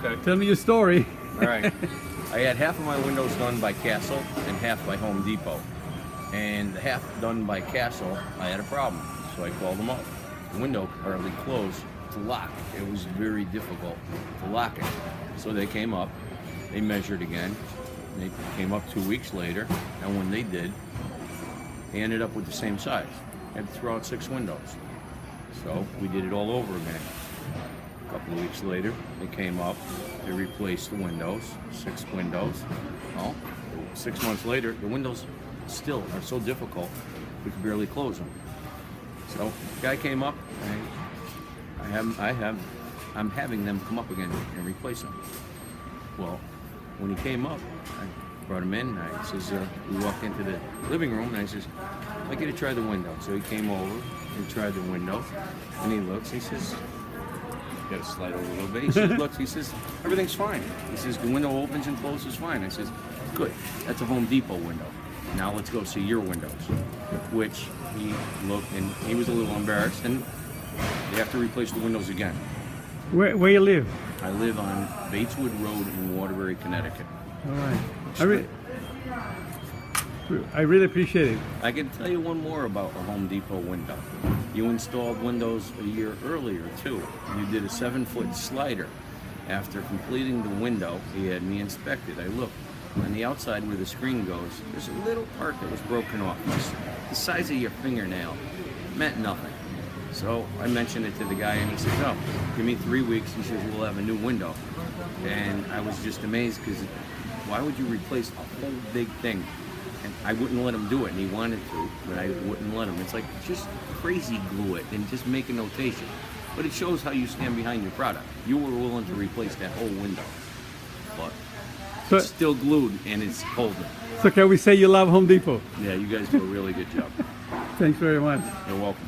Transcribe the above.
Okay. Tell me your story. All right. I had half of my windows done by Castle and half by Home Depot. And the half done by Castle, I had a problem. So I called them up. The window hardly closed to lock. It was very difficult to lock it. So they came up, they measured again. They came up 2 weeks later, and when they did, they ended up with the same size. I had to throw out 6 windows. So we did it all over again. A couple of weeks later, they came up, they replaced the windows, 6 windows. Well, 6 months later, the windows still are so difficult, we could barely close them. So, the guy came up, and I'm having them come up again and replace them. Well, when he came up, I brought him in, and I says, we walked into the living room, and I says, I'd like you to try the window. So he came over and tried the window, and he looks, he says, got to slide over a little bit. He says, look, he says, everything's fine. He says, the window opens and closes fine. I says, good, that's a Home Depot window. Now let's go see your windows. Which he looked, and he was a little embarrassed, and they have to replace the windows again. Where you live? I live on Bateswood Road in Waterbury, Connecticut. All right. I really appreciate it. I can tell you one more about a Home Depot window. You installed windows a year earlier too. You did a 7-foot slider. After completing the window, he had me inspected. I looked on the outside where the screen goes. There's a little part that was broken off. Just the size of your fingernail. Meant nothing. So I mentioned it to the guy, and he says, "Oh, give me 3 weeks." He says, "We'll have a new window." And I was just amazed, because why would you replace a whole big thing? And I wouldn't let him do it, and he wanted to, but I wouldn't let him. It's like, just crazy glue it and just make a notation. But it shows how you stand behind your product. You were willing to replace that whole window, but it's still glued and it's holding. So can we say you love Home Depot? Yeah, you guys do a really good job. Thanks very much. You're welcome.